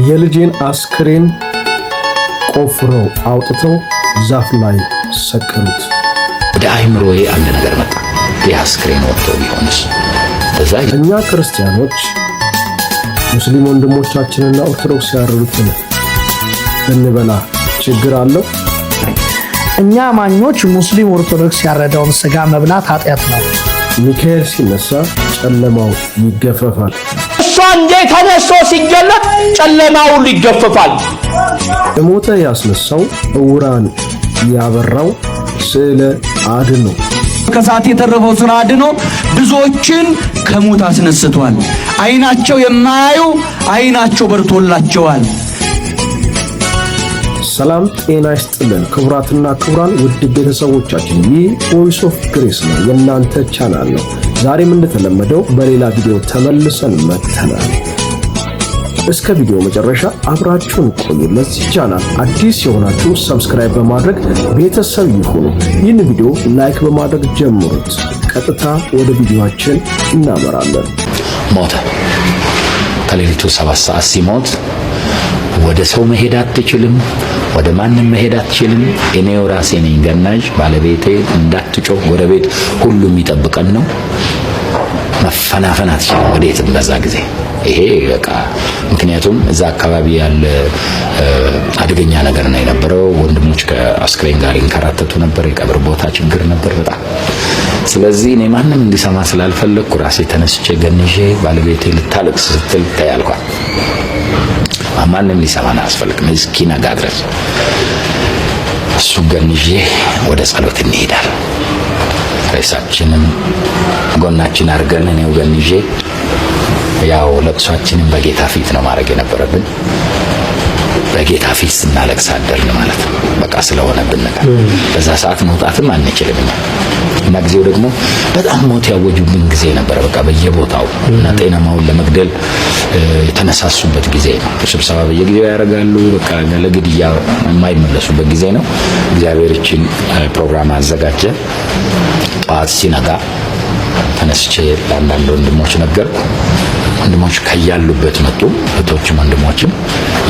የልጄን አስክሬን ቆፍረው አውጥተው ዛፍ ላይ ሰቀሉት። ወደ አይምሮዬ አንድ ነገር መጣ። የአስክሬን ወጥቶ ቢሆንስ? እኛ ክርስቲያኖች ሙስሊም ወንድሞቻችንና ኦርቶዶክስ ያረዱትን እንበላ ችግር አለው? እኛ አማኞች ሙስሊም ኦርቶዶክስ ያረዳውን ስጋ መብላት ኃጢአት ነው። ሚካኤል ሲነሳ ጨለማው ይገፈፋል። እሱ አንዴ ተነስቶ ሲገለጥ ጨለማው ይገፈፋል። የሞተ ያስነሳው ዕውራን ያበራው ስዕለ አድኖ ከሳት የተረፈው ስራ አድኖ ብዙዎችን ከሞት አስነስቷል። አይናቸው የማያዩ አይናቸው በርቶላቸዋል። ሰላም ጤና ይስጥልን ክቡራትና ክቡራን ውድ ቤተሰቦቻችን፣ ይህ ቮይስ ኦፍ ግሬስ ነው፣ የእናንተ ቻናል ነው። ዛሬም እንደተለመደው በሌላ ቪዲዮ ተመልሰን መጥተናል። እስከ ቪዲዮ መጨረሻ አብራችሁን ቆዩ። ለዚህ ቻናል አዲስ የሆናችሁ ሰብስክራይብ በማድረግ ቤተሰብ ይሁኑ። ይህን ቪዲዮ ላይክ በማድረግ ጀምሩት። ቀጥታ ወደ ቪዲዮአችን እናመራለን። ሞተ። ከሌሊቱ 7 ሰዓት ሲሞት ወደ ሰው መሄድ አትችልም፣ ወደ ማንም መሄድ አትችልም። እኔው ራሴ ነኝ ገናዥ። ባለቤቴ እንዳትጮህ ጎረቤት ሁሉ የሚጠብቀን ነው። መፈናፈን አትችልም ወዴትም በዛ ጊዜ። ይሄ በቃ ምክንያቱም እዛ አካባቢ ያለ አደገኛ ነገር ነው የነበረው። ወንድሞች ከአስክሬን ጋር ይንከራተቱ ነበር። የቀብር ቦታ ችግር ነበር በጣም። ስለዚህ እኔ ማንም እንዲሰማ ስላልፈለግኩ ራሴ ተነስቼ ገንዤ ባለቤቴ ልታለቅስ ስትል ታያልኳል። ማንም ሊሰማን አያስፈልግም እስኪነጋ ድረስ። እሱ ገንዤ ወደ ጸሎት እንሄዳለን። ሬሳችንን ጎናችን አድርገን እኔው ገንዤ ያው ለቅሷችንን በጌታ ፊት ነው ማድረግ የነበረብን። በጌታ ፊት ስናለቅስ አደርን ማለት ነው። በቃ ስለሆነብን ነገር በዛ ሰዓት መውጣትም አንችልም እና ጊዜው ደግሞ በጣም ሞት ያወጁብን ጊዜ ነበር። በቃ በየቦታው እና ጤናማውን ለመግደል የተነሳሱበት ጊዜ ነው። ስብሰባ በየጊዜው ያደርጋሉ። በቃ ለግድያ የማይመለሱበት ጊዜ ነው። እግዚአብሔር ይህችን ፕሮግራም አዘጋጀ። ጠዋት ሲነጋ ተነስቼ ለአንዳንድ ወንድሞች ነገርኩ። ወንድሞች ከያሉበት መጡ። እህቶችም ወንድሞችም።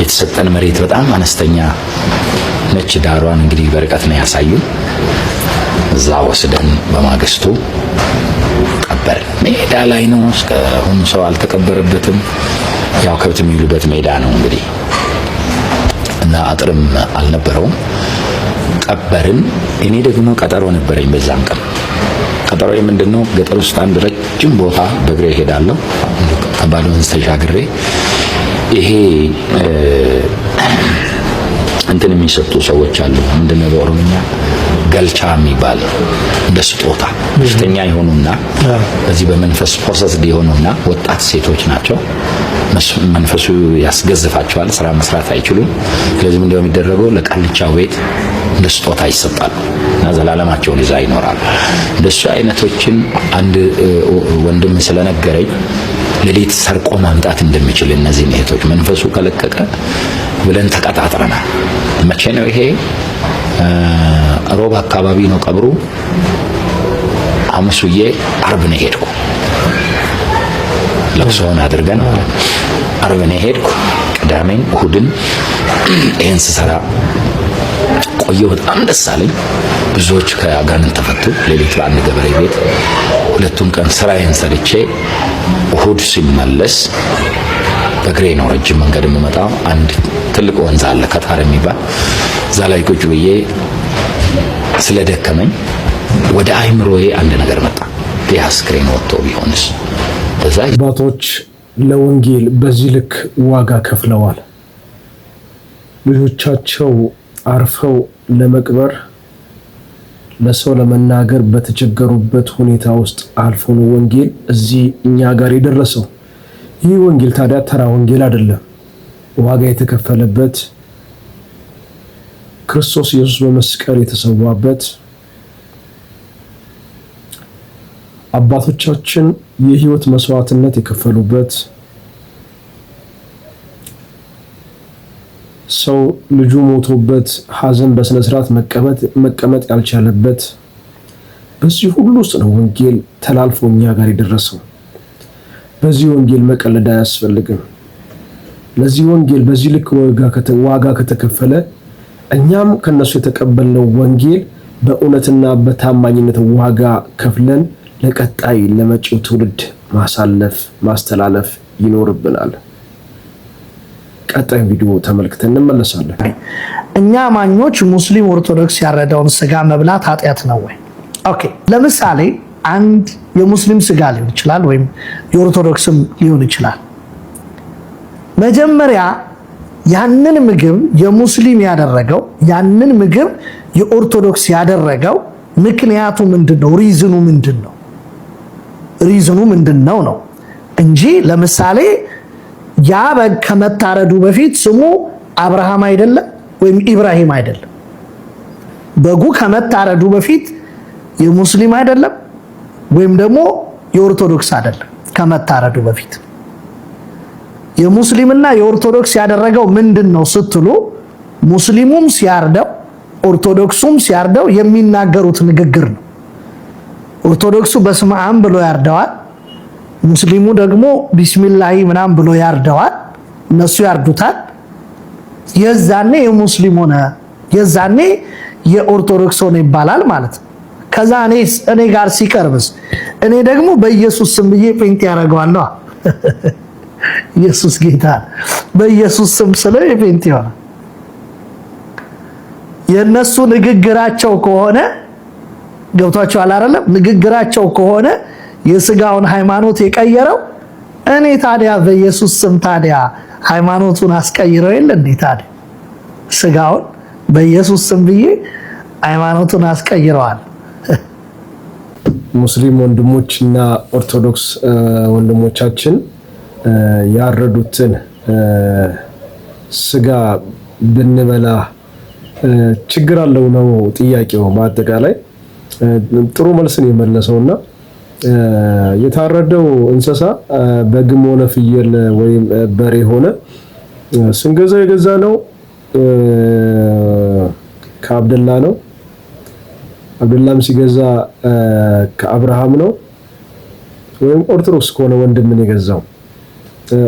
የተሰጠን መሬት በጣም አነስተኛ ነች። ዳሯን እንግዲህ በርቀት ነው ያሳዩን። እዛ ወስደን በማግስቱ ቀበር። ሜዳ ላይ ነው። እስካሁን ሰው አልተቀበረበትም። ያው ከብት የሚውሉበት ሜዳ ነው እንግዲህ እና አጥርም አልነበረውም። ቀበርን። እኔ ደግሞ ቀጠሮ ነበረኝ በዛም ቀን። ቀጠሮ ምንድነው? ገጠር ውስጥ አንድ ረጅም ቦታ በእግሬ ሄዳለሁ። ከባድ ወንዝ ተሻግሬ ይሄ እንትን የሚሰጡ ሰዎች አሉ። ምንድነው በኦሮምኛ ገልቻ የሚባል እንደ ስጦታ በሽተኛ የሆኑና በዚህ በመንፈስ ፖሰስድ የሆኑና ወጣት ሴቶች ናቸው። መንፈሱ ያስገዝፋቸዋል፣ ስራ መስራት አይችሉም። ስለዚህ ምንድነው የሚደረገው? ለቃልቻ ቤት እንደ ስጦታ ይሰጣሉ እና ዘላለማቸውን ይዛ ይኖራሉ። እንደሱ አይነቶችን አንድ ወንድም ስለነገረኝ ሌሊት ሰርቆ ማምጣት እንደሚችል እነዚህ እህቶች መንፈሱ ከለቀቀ ብለን ተቀጣጥረናል። መቼ ነው ይሄ? ሮብ አካባቢ ነው ቀብሩ። ሐሙስዬ ዓርብ ነው ሄድኩ። ለቅሶውን አድርገን ዓርብ ነው ሄድኩ። ቅዳሜን እሁድን ይሄን ስሰራ ቆየሁ። በጣም ደስ አለኝ። ብዙዎች ከአጋንንት ተፈቱ። ሌሊት በአንድ ገበሬ ቤት ሁለቱም ቀን ስራዬን ሰርቼ እሁድ ሲመለስ በእግሬ ነው ረጅም መንገድ የምመጣው። አንድ ትልቅ ወንዝ አለ ከታር የሚባል እዛ ላይ ቁጭ ብዬ ስለደከመኝ ወደ አይምሮዬ አንድ ነገር መጣ። የአስክሬን ወጥቶ ቢሆንስ? በዛ አባቶች ለወንጌል በዚህ ልክ ዋጋ ከፍለዋል። ልጆቻቸው አርፈው ለመቅበር ለሰው ለመናገር በተቸገሩበት ሁኔታ ውስጥ አልፎ ነው ወንጌል እዚህ እኛ ጋር የደረሰው። ይህ ወንጌል ታዲያ ተራ ወንጌል አይደለም። ዋጋ የተከፈለበት ክርስቶስ ኢየሱስ በመስቀል የተሰዋበት አባቶቻችን የህይወት መስዋዕትነት የከፈሉበት ሰው ልጁ ሞቶበት ሐዘን በስነ ስርዓት መቀመጥ ያልቻለበት በዚህ ሁሉ ውስጥ ነው ወንጌል ተላልፎ እኛ ጋር የደረሰው። በዚህ ወንጌል መቀለድ አያስፈልግም። ለዚህ ወንጌል በዚህ ልክ ዋጋ ከተከፈለ እኛም ከነሱ የተቀበልነው ወንጌል በእውነትና በታማኝነት ዋጋ ከፍለን ለቀጣይ ለመጪው ትውልድ ማስተላለፍ ይኖርብናል። ቀጣይ ቪዲዮ ተመልክተን እንመለሳለን። እኛ አማኞች ሙስሊም ኦርቶዶክስ ያረደውን ስጋ መብላት ኃጢአት ነው ወይ? ኦኬ፣ ለምሳሌ አንድ የሙስሊም ስጋ ሊሆን ይችላል ወይም የኦርቶዶክስም ሊሆን ይችላል። መጀመሪያ ያንን ምግብ የሙስሊም ያደረገው ያንን ምግብ የኦርቶዶክስ ያደረገው ምክንያቱ ምንድነው? ሪዝኑ ምንድነው ነው እንጂ ለምሳሌ ያ በግ ከመታረዱ በፊት ስሙ አብርሃም አይደለም ወይም ኢብራሂም አይደለም። በጉ ከመታረዱ በፊት የሙስሊም አይደለም ወይም ደግሞ የኦርቶዶክስ አይደለም። ከመታረዱ በፊት የሙስሊምና የኦርቶዶክስ ያደረገው ምንድነው ስትሉ ሙስሊሙም ሲያርደው ኦርቶዶክሱም ሲያርደው የሚናገሩት ንግግር ነው። ኦርቶዶክሱ በስመ አብ ብሎ ያርደዋል፣ ሙስሊሙ ደግሞ ቢስሚላሂ ምናም ብሎ ያርደዋል። እነሱ ያርዱታል። የዛኔ የሙስሊም ሆነ የዛኔ የኦርቶዶክስ ሆነ ይባላል ማለት ነው። ከዛ እኔ ጋር ሲቀርብስ እኔ ደግሞ በኢየሱስ ስም ብዬ ጴንጤ ያደርገዋለሁ። ኢየሱስ ጌታ በኢየሱስ ስም ስለ ጴንጤ ሆነ። የነሱ ንግግራቸው ከሆነ ገብቷቸዋል አይደለም? ንግግራቸው ከሆነ የስጋውን ሃይማኖት የቀየረው እኔ ታዲያ በኢየሱስ ስም ታዲያ ሃይማኖቱን አስቀይረው የለ እንዴ? ታዲያ ስጋውን በኢየሱስ ስም ብዬ ሃይማኖቱን አስቀይረዋል። ሙስሊም ወንድሞችና ኦርቶዶክስ ወንድሞቻችን ያረዱትን ስጋ ብንበላ ችግር አለው ነው ጥያቄው። በአጠቃላይ ጥሩ መልስን የመለሰውና የታረደው እንስሳ በግም ሆነ ፍየል ወይም በሬ ሆነ ስንገዛው የገዛ ነው ከአብደላ ነው። አብደላም ሲገዛ ከአብርሃም ነው። ወይም ኦርቶዶክስ ከሆነ ወንድምን የገዛው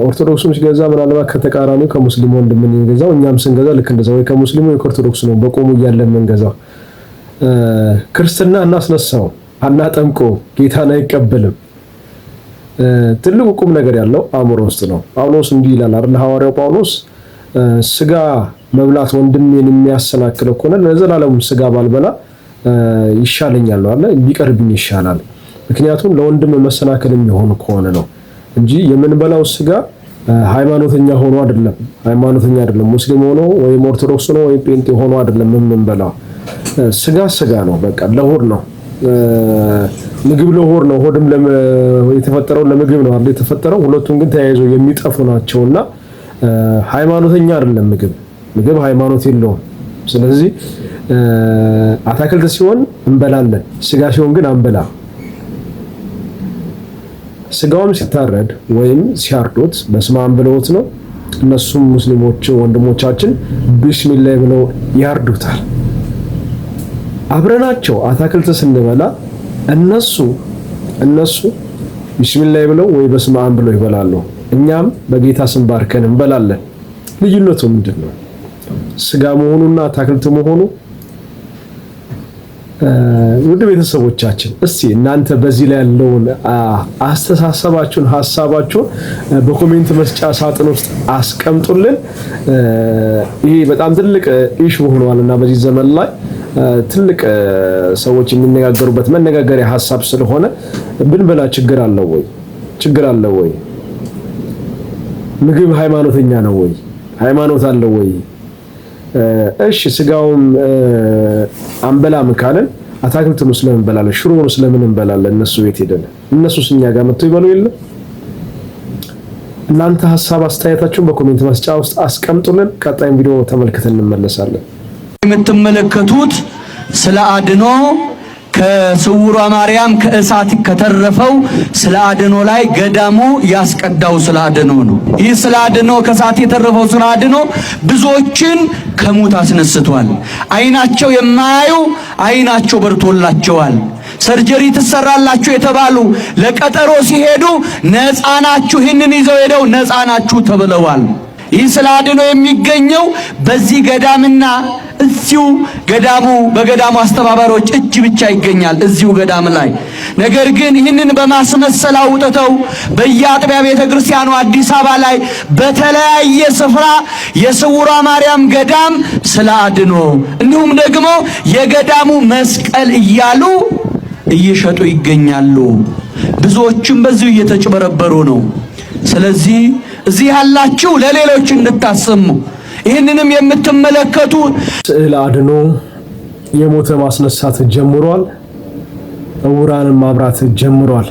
ኦርቶዶክሱም ሲገዛ ምናልባት ከተቃራኒው ከሙስሊም ወንድምን የገዛው። እኛም ስንገዛ ልክ እንደዛው ወይ ከሙስሊሙ ወይ ከኦርቶዶክስ ነው በቆሙ እያለን መንገዛው። ክርስትና እናስነሳው አናጠምቆ ጌታን አይቀበልም። ትልቁ ቁም ነገር ያለው አእምሮ ውስጥ ነው። ጳውሎስ እንዲህ ይላል አይደል? ሐዋርያው ጳውሎስ ስጋ መብላት ወንድሜን የሚያሰናክለው ከሆነ ለዘላለም ስጋ ባልበላ ይሻለኛል ነው አለ። ቢቀርብኝ ይሻላል። ምክንያቱም ለወንድም መሰናከል የሚሆን ከሆነ ነው እንጂ የምንበላው ስጋ ሃይማኖተኛ ሆኖ አይደለም። ሙስሊም ሆኖ ወይም ኦርቶዶክስ ሆኖ ወይም ጴንጤ ሆኖ አይደለም የምንበላው። ስጋ ነው፣ በቃ ለሆድ ነው። ምግብ ለሆድ ነው። ሆድም የተፈጠረው ለምግብ ነው አይደል የተፈጠረው። ሁለቱም ግን ተያይዘው የሚጠፉ ናቸውና ሃይማኖተኛ አይደለም ምግብ ሃይማኖት የለውም። ስለዚህ አታክልት ሲሆን እንበላለን፣ ስጋ ሲሆን ግን አንበላ። ስጋውም ሲታረድ ወይም ሲያርዱት በስመ አብ ብለውት ነው። እነሱም ሙስሊሞች ወንድሞቻችን ቢስሚላህ ብለው ያርዱታል። አብረናቸው አታክልት ስንበላ እነሱ ቢስሚላህ ብለው ወይ በስመ አብ ብለው ይበላሉ። እኛም በጌታ ስም ባርከን እንበላለን። ልዩነቱ ምንድነው? ስጋ መሆኑና አታክልት መሆኑ። ውድ ቤተሰቦቻችን እስቲ እናንተ በዚህ ላይ ያለውን አስተሳሰባችሁን ሐሳባችሁን በኮሜንት መስጫ ሳጥን ውስጥ አስቀምጡልን። ይሄ በጣም ትልቅ ኢሹ ሆኗልና በዚህ ዘመን ላይ ትልቅ ሰዎች የሚነጋገሩበት መነጋገሪያ ሐሳብ ስለሆነ ብንበላ ችግር አለው ወይ? ምግብ ሃይማኖተኛ ነው ወይ? ሃይማኖት አለው ወይ? እሺ ስጋውም አንበላም ካለን አታክልቱን ስለምን እንበላለን? ሽሮውን ስለምን እንበላለን? እነሱ ቤት ሄደን እነሱስ እኛ ጋር መጥተው ይበሉ የለ? እናንተ ሐሳብ አስተያየታችሁን በኮሜንት መስጫ ውስጥ አስቀምጡልን። ቀጣይም ቪዲዮ ተመልክተን እንመለሳለን። የምትመለከቱት ስለ አድኖ ከስውሯ ማርያም ከእሳት ከተረፈው ስለ አድኖ ላይ ገዳሙ ያስቀዳው ስለ አድኖ ነው። ይህ ስለ አድኖ ከእሳት የተረፈው ስለ አድኖ ብዙዎችን ከሙት አስነስቷል። አይናቸው የማያዩ አይናቸው በርቶላቸዋል። ሰርጀሪ ትሰራላችሁ የተባሉ ለቀጠሮ ሲሄዱ ነፃ ናችሁ፣ ይህንን ይዘው ሄደው ነፃ ናችሁ ተብለዋል። ይህ ስለ አድኖ የሚገኘው በዚህ ገዳምና እዚሁ በገዳሙ አስተባባሪዎች እጅ ብቻ ይገኛል እዚሁ ገዳም ላይ። ነገር ግን ይህንን በማስመሰል አውጥተው በየአጥቢያ ቤተክርስቲያኑ አዲስ አበባ ላይ በተለያየ ስፍራ የስውሯ ማርያም ገዳም ስለ አድኖ እንዲሁም ደግሞ የገዳሙ መስቀል እያሉ እየሸጡ ይገኛሉ። ብዙዎችም በዚሁ እየተጭበረበሩ ነው። ስለዚህ እዚህ ያላችሁ ለሌሎች እንድታሰሙ ይህንንም የምትመለከቱ ስዕል አድኖ የሞተ ማስነሳት ጀምሯል። ዕውራንን ማብራት ጀምሯል።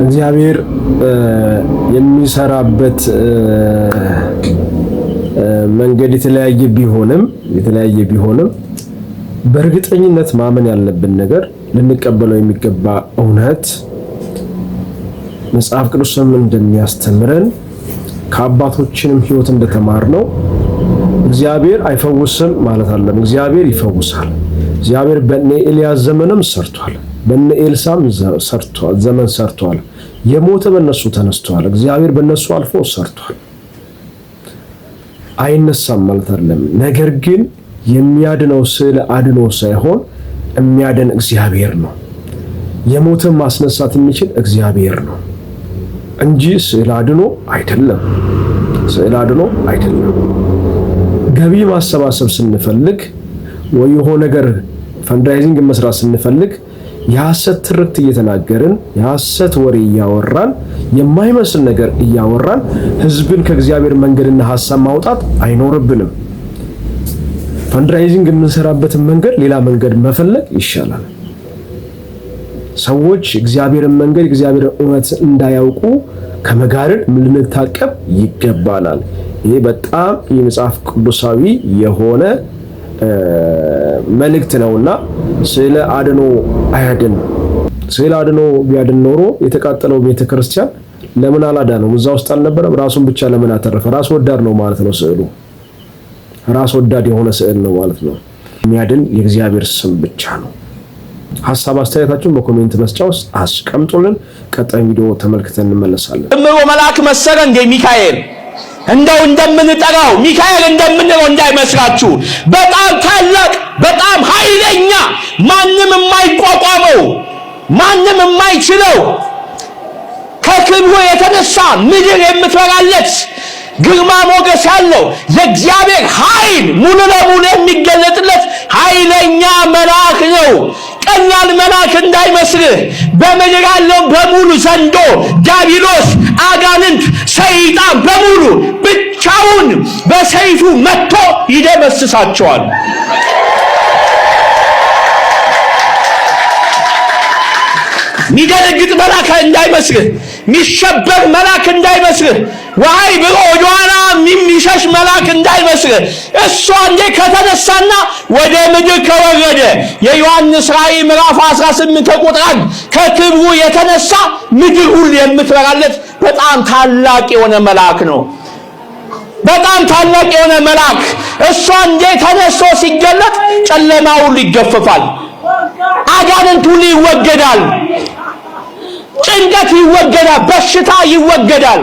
እግዚአብሔር የሚሰራበት መንገድ የተለያየ ቢሆንም በእርግጠኝነት ማመን ያለብን ነገር ልንቀበለው የሚገባ እውነት መጽሐፍ ቅዱስም እንደሚያስተምረን ከአባቶችንም ሕይወት እንደተማርነው እግዚአብሔር አይፈውስም ማለት አይደለም። እግዚአብሔር ይፈውሳል። እግዚአብሔር በእነ ኤልያስ ዘመንም ሰርቷል። በእነ ኤልሳም ዘመን ሰርቷል። የሞተ በእነሱ ተነስቷል። እግዚአብሔር በእነሱ አልፎ ሰርቷል። አይነሳም ማለት አይደለም። ነገር ግን የሚያድነው ስዕል አድኖ ሳይሆን የሚያድን እግዚአብሔር ነው። የሞተን ማስነሳት የሚችል እግዚአብሔር ነው እንጂ ስዕል አድኖ አይደለም። ገቢ ማሰባሰብ ስንፈልግ ወይ የሆነ ነገር ፈንድራይዚንግ መስራት ስንፈልግ የሐሰት ትርክት እየተናገርን የሐሰት ወሬ እያወራን የማይመስል ነገር እያወራን ህዝብን ከእግዚአብሔር መንገድና ሐሳብ ማውጣት አይኖርብንም። ፈንድራይዚንግ የምንሰራበትን መንገድ ሌላ መንገድ መፈለግ ይሻላል። ሰዎች እግዚአብሔርን መንገድ እግዚአብሔርን እውነት እንዳያውቁ ከመጋረድ ልንታቀብ ይገባናል። ይሄ በጣም የመጽሐፍ ቅዱሳዊ የሆነ መልእክት ነውና ስዕል አድኖ አያድን። ስዕል አድኖ ቢያድን ኖሮ የተቃጠለው ቤተክርስቲያን ለምን አላዳነው? እዛ ውስጥ አልነበረም? ራሱን ብቻ ለምን አተረፈ? ራስ ወዳድ ነው ማለት ነው። ስዕሉ ራስ ወዳድ የሆነ ስዕል ነው ማለት ነው። የሚያድን የእግዚአብሔር ስም ብቻ ነው። ሐሳብ አስተያየታችሁን በኮሜንት መስጫ ውስጥ አስቀምጡልን። ቀጣይ ቪዲዮ ተመልክተን እንመለሳለን። እምሮ መልአክ መሰለ እንደ ሚካኤል እንደው እንደምንጠራው ሚካኤል እንደምንለው እንዳይመስላችሁ። በጣም ታላቅ በጣም ኃይለኛ ማንም የማይቋቋመው ማንም የማይችለው ከክብሩ የተነሳ ምድር የምትፈራለት ግርማ ሞገስ ያለው የእግዚአብሔር ኃይል ሙሉ ለሙሉ የሚገለጥለት ኃይለኛ መልአክ ነው። ቀላል መልአክ እንዳይመስልህ። በምድር ያለው በሙሉ ዘንዶ፣ ዲያብሎስ፣ አጋንንት፣ ሰይጣን በሙሉ ብቻውን በሰይፉ መጥቶ ይደመስሳቸዋል። ሚደነግጥ መልአክ እንዳይመስልህ፣ ሚሸበር መልአክ እንዳይመስልህ፣ ዋይ ብሎ ወደኋላ የሚሸሽ መልአክ እንዳይመስልህ። እሱ አንዴ ከተነሳና ወደ ምድር ከወረደ የዮሐንስ ራእይ ምዕራፍ 18 ቁጥር 1 ከክብሩ የተነሳ ምድር ሁሉ የምትበራለት በጣም ታላቅ የሆነ መልአክ ነው። በጣም ታላቅ የሆነ መልአክ እሱ አንዴ ተነስቶ ሲገለጥ ጨለማ ሁሉ ይገፈፋል። አጋንንት ሁሉ ይወገዳል። ጭንቀት ይወገዳል። በሽታ ይወገዳል።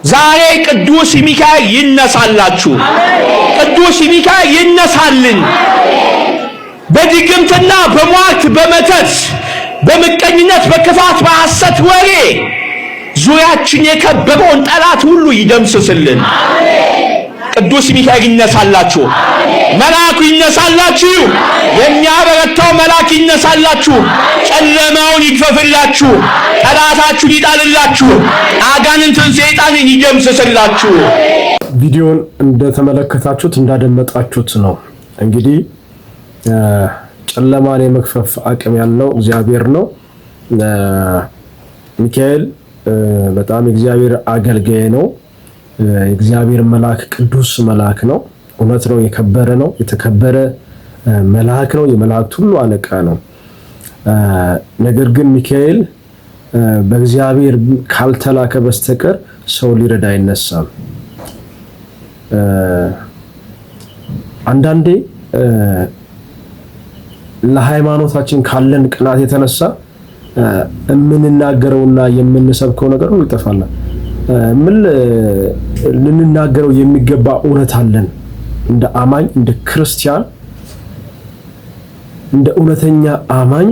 ዛሬ ቅዱስ ሚካኤል ይነሳላችሁ። ቅዱስ ሚካኤል ይነሳልን። በድግምትና በሟርት በመተት በምቀኝነት በክፋት በሐሰት ወሬ ዙሪያችን የከበበውን ጠላት ሁሉ ይደምስስልን። ቅዱስ ሚካኤል ይነሳላችሁ። መልአኩ ይነሳላችሁ። የሚያበረታው መልአክ ይነሳላችሁ። ጨለማውን ይግፈፍላችሁ። ጠላታችሁን ይጣልላችሁ። አጋንንትን ሰይጣንን ይደምስስላችሁ። ቪዲዮን እንደተመለከታችሁት እንዳደመጣችሁት ነው። እንግዲህ ጨለማን የመግፈፍ አቅም ያለው እግዚአብሔር ነው። ሚካኤል በጣም የእግዚአብሔር አገልጋይ ነው። የእግዚአብሔር መልአክ ቅዱስ መልአክ ነው። እውነት ነው። የከበረ ነው። የተከበረ መልአክ ነው። የመላእክት ሁሉ አለቃ ነው። ነገር ግን ሚካኤል በእግዚአብሔር ካልተላከ በስተቀር ሰው ሊረዳ አይነሳም። አንዳንዴ ለሃይማኖታችን ካለን ቅናት የተነሳ የምንናገረውና የምንሰብከው ነገር ሁሉ ይጠፋል። ምን ልንናገረው የሚገባ እውነት አለን እንደ አማኝ እንደ ክርስቲያን እንደ እውነተኛ አማኝ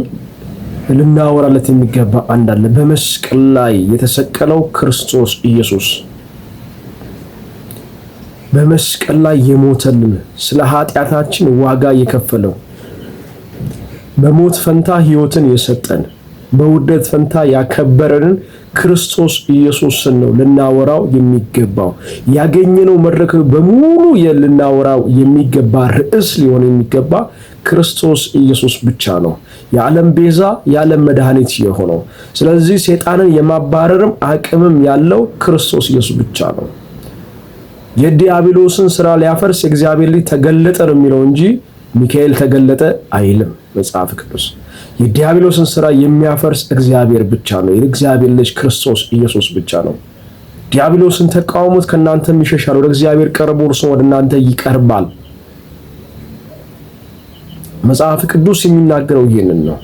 ልናወራለት የሚገባ አንድ አለ። በመስቀል ላይ የተሰቀለው ክርስቶስ ኢየሱስ በመስቀል ላይ የሞተልን ስለ ኃጢአታችን ዋጋ የከፈለው በሞት ፈንታ ሕይወትን የሰጠን በውርደት ፈንታ ያከበረንን ክርስቶስ ኢየሱስን ነው ልናወራው የሚገባው። ያገኘነው መድረክ በሙሉ ልናወራው የሚገባ ርዕስ ሊሆን የሚገባ ክርስቶስ ኢየሱስ ብቻ ነው፣ የዓለም ቤዛ የዓለም መድኃኒት የሆነው። ስለዚህ ሰይጣንን የማባረርም አቅምም ያለው ክርስቶስ ኢየሱስ ብቻ ነው። የዲያብሎስን ስራ ሊያፈርስ እግዚአብሔር ልጅ ተገለጠ ነው የሚለው እንጂ ሚካኤል ተገለጠ አይልም መጽሐፍ ቅዱስ። የዲያብሎስን ስራ የሚያፈርስ እግዚአብሔር ብቻ ነው፣ የእግዚአብሔር ልጅ ክርስቶስ ኢየሱስ ብቻ ነው። ዲያብሎስን ተቃውሞት ከናንተም ይሸሻል፣ ወደ እግዚአብሔር ቀርቦ እርሱ ወደ እናንተ ይቀርባል። መጽሐፍ ቅዱስ የሚናገረው ይሄንን ነው።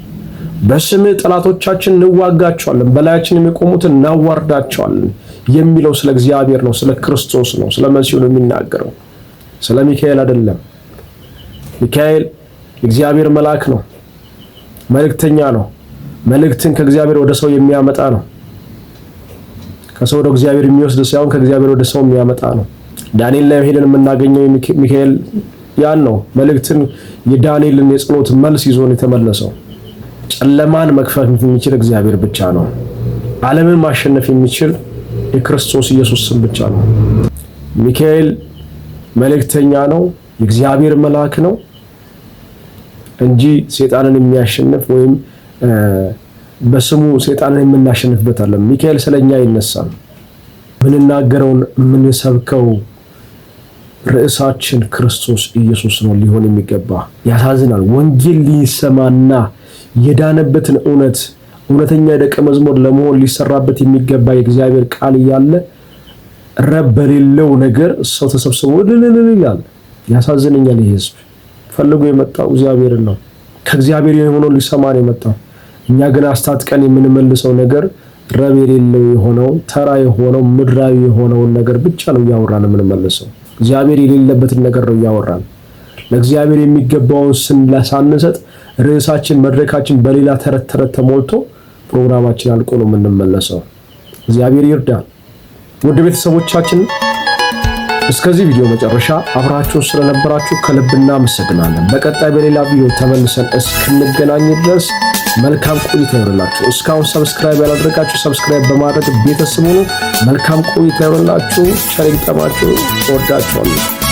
በስምህ ጠላቶቻችን እንዋጋቸዋለን፣ በላያችን የሚቆሙትን እናዋርዳቸዋለን የሚለው ስለ እግዚአብሔር ነው፣ ስለ ክርስቶስ ነው፣ ስለ መሲሁ ነው የሚናገረው፣ ስለ ሚካኤል አይደለም። ሚካኤል የእግዚአብሔር መልአክ ነው፣ መልእክተኛ ነው። መልእክትን ከእግዚአብሔር ወደ ሰው የሚያመጣ ነው። ከሰው ወደ እግዚአብሔር የሚወስድ ሳይሆን ከእግዚአብሔር ወደ ሰው የሚያመጣ ነው። ዳንኤል ላይ ሄደን የምናገኘው ሚካኤል ያን ነው። መልእክትን የዳንኤልን የጸሎት መልስ ይዞ ነው የተመለሰው። ጨለማን መክፈት የሚችል እግዚአብሔር ብቻ ነው። ዓለምን ማሸነፍ የሚችል የክርስቶስ ኢየሱስ ስም ብቻ ነው። ሚካኤል መልእክተኛ ነው፣ የእግዚአብሔር መልአክ ነው እንጂ ሰይጣንን የሚያሸንፍ ወይም በስሙ ሰይጣንን የምናሸንፍበት አይደለም። ሚካኤል ስለኛ ይነሳል። ምንናገረውን የምንሰብከው ርዕሳችን ክርስቶስ ኢየሱስ ነው ሊሆን የሚገባ። ያሳዝናል። ወንጌል ሊሰማና የዳነበትን እውነተኛ ደቀ መዝሙር ለመሆን ሊሰራበት የሚገባ የእግዚአብሔር ቃል እያለ ረብ በሌለው ነገር ሰው ተሰብስቦ ይላል። ያሳዝነኛል። ይሄ ህዝብ ፈልጎ የመጣው እግዚአብሔርን ነው፣ ከእግዚአብሔር የሆነው ሊሰማ ነው የመጣው። እኛ ግን አስታጥቀን የምንመልሰው ነገር ረብ የሌለው የሆነው ተራ የሆነው ምድራዊ የሆነውን ነገር ብቻ ነው እያወራን የምንመልሰው። እግዚአብሔር የሌለበትን ነገር ነው እያወራን። ለእግዚአብሔር የሚገባውን ሳንሰጥ ርዕሳችን መድረካችን በሌላ ተረት ተሞልቶ ፕሮግራማችን አልቆ ነው የምንመለሰው። እግዚአብሔር ይርዳል። ውድ ቤተሰቦቻችን እስከዚህ ቪዲዮ መጨረሻ አብራችሁን ስለነበራችሁ ከልብ እናመሰግናለን። በቀጣይ በሌላ ቪዲዮ ተመልሰን እስክንገናኝ ድረስ መልካም ቆይታ ይሁንላችሁ። እስካሁን ሰብስክራይብ ያላደረጋችሁ ሰብስክራይብ በማድረግ ቤተሰብ ሁኑ። መልካም ቆይታ ይሁንላችሁ። ቸር ይግጠማችሁ። እወዳችኋለሁ።